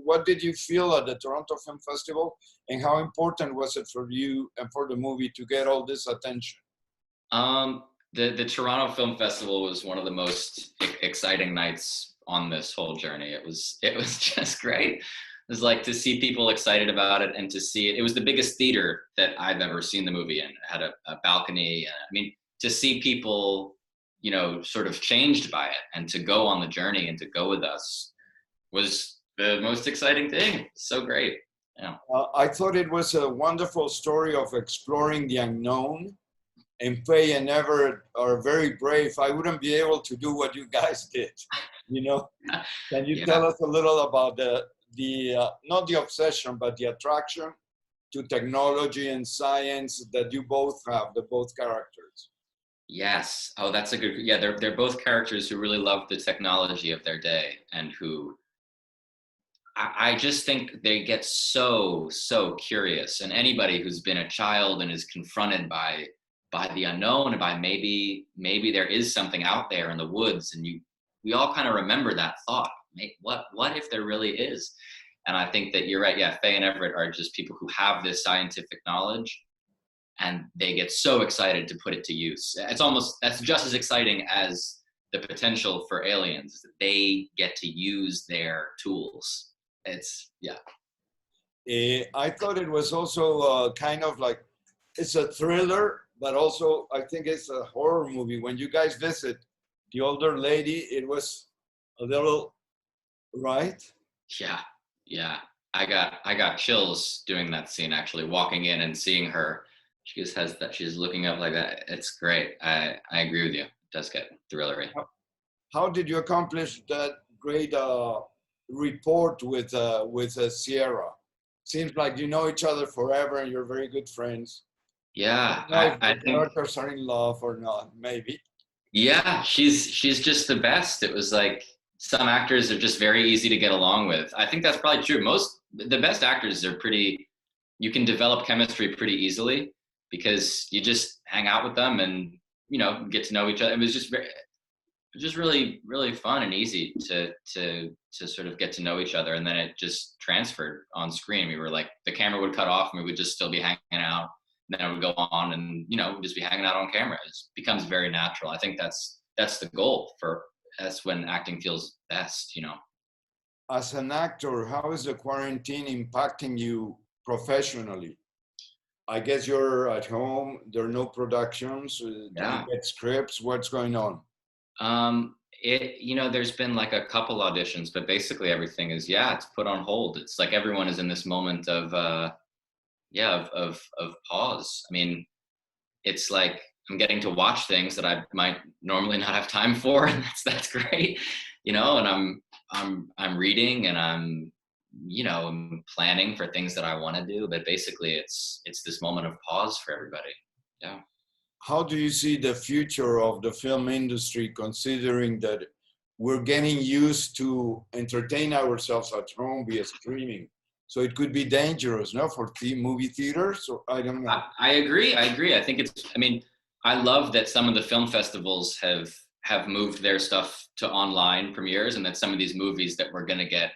what did you feel at the Toronto Film Festival, and how important was it for you and for the movie to get all this attention? The Toronto Film Festival was one of the most exciting nights on this whole journey. It was just great. It was like to see people excited about it and to see it. It was the biggest theater that I've ever seen the movie in. It had a balcony. I mean, to see people, sort of changed by it and to go on the journey and to go with us was the most exciting thing. So great. Yeah. I thought it was a wonderful story of exploring the unknown, and Faye and Everett are very brave. I wouldn't be able to do what you guys did. Can you tell us a little about the not the obsession, but the attraction to technology and science that you both have, the both characters? Yes. Oh, that's a good. Yeah, they're both characters who really love the technology of their day, and who I just think they get so curious. And anybody who's been a child and is confronted by the unknown and by maybe there is something out there in the woods, and we all kind of remember that thought. What if there really is? And I think that you're right. Yeah, Faye and Everett are just people who have this scientific knowledge, and they get so excited to put it to use. That's just as exciting as the potential for aliens, that they get to use their tools. I thought it was also kind of like, it's a thriller, but also I think it's a horror movie. When you guys visit the older lady, it was a little, right? Yeah. I got chills doing that scene, actually, walking in and seeing her. She just has that, she's looking up like that. It's great. I agree with you. It does get thrillery. How did you accomplish that great rapport with Sierra? Seems like you know each other forever and you're very good friends. Yeah, I think characters are in love or not, maybe. Yeah, she's just the best. It was like, some actors are just very easy to get along with. I think that's probably true. The best actors are you can develop chemistry pretty easily because you just hang out with them and, get to know each other. It was just really, really fun and easy to sort of get to know each other. And then it just transferred on screen. We were like, the camera would cut off and we would just still be hanging out. And then it would go on and, we'd just be hanging out on camera. It becomes very natural. I think that's the goal that's when acting feels best, As an actor, how is the quarantine impacting you professionally? I guess you're at home, there are no productions, do you get scripts, what's going on? There's been like a couple auditions, but basically everything is, it's put on hold. It's like everyone is in this moment of pause. I mean, it's like I'm getting to watch things that I might normally not have time for, and that's great, and I'm reading and I'm planning for things that I want to do, but basically it's this moment of pause for everybody. Yeah. How do you see the future of the film industry, considering that we're getting used to entertain ourselves at home via streaming? So it could be dangerous, no, for movie theaters. Or I don't know. I agree. I think I love that some of the film festivals have moved their stuff to online premieres, and that some of these movies that we're gonna get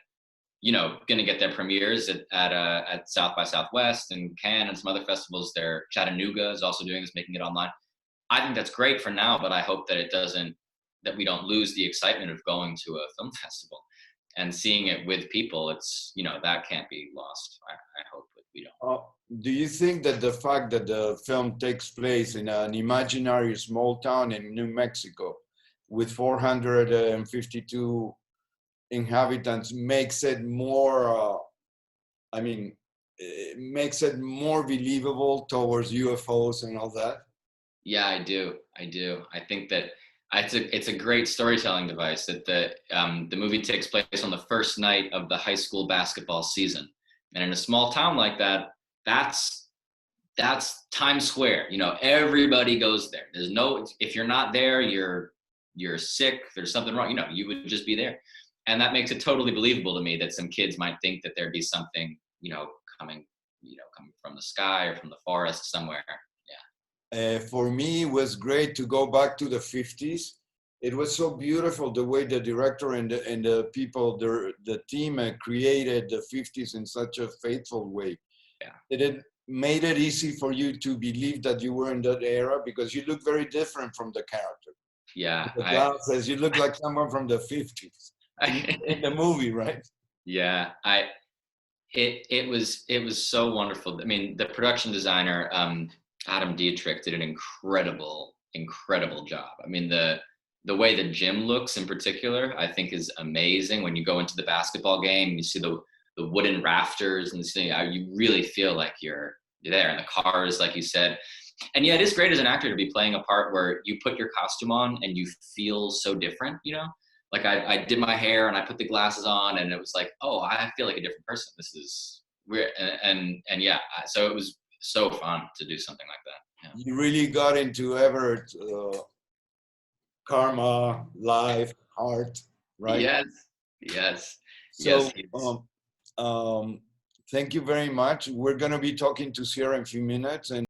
their premieres at South by Southwest and Cannes and some other festivals. Chattanooga is also doing this, making it online. I think that's great for now, but I hope that we don't lose the excitement of going to a film festival and seeing it with people. It's, that can't be lost. I hope that we don't. Do you think that the fact that the film takes place in an imaginary small town in New Mexico with 452 inhabitants makes it more, makes it more believable towards UFOs and all that? Yeah, I do. I think that it's a great storytelling device. That the movie takes place on the first night of the high school basketball season, and in a small town like that, that's Times Square. Everybody goes there. There's no, if you're not there, you're sick. There's something wrong. You would just be there, and that makes it totally believable to me that some kids might think that there'd be something, coming from the sky or from the forest somewhere. For me, it was great to go back to the 50s it was so beautiful the way the director and the people, the team created the 50s in such a faithful way. Yeah. It made it easy for you to believe that you were in that era because you look very different from the character. Yeah. The glasses, you look like someone from the 50s in the movie, right? Yeah. It was so wonderful. I mean, the production designer, Adam Dietrich, did an incredible job. I mean, the way the gym looks in particular, I think is amazing. When you go into the basketball game, you see the wooden rafters and you really feel like you're there. And the cars, like you said. And yeah, it is great as an actor to be playing a part where you put your costume on and you feel so different, you know? Like I did my hair and I put the glasses on and it was like, oh, I feel like a different person. This is weird. And yeah, so it was so fun to do something like that. Yeah. You really got into Everett, karma, life, heart, right? Yes, yes, So, yes. thank you very much. We're going to be talking to Sierra in a few minutes. And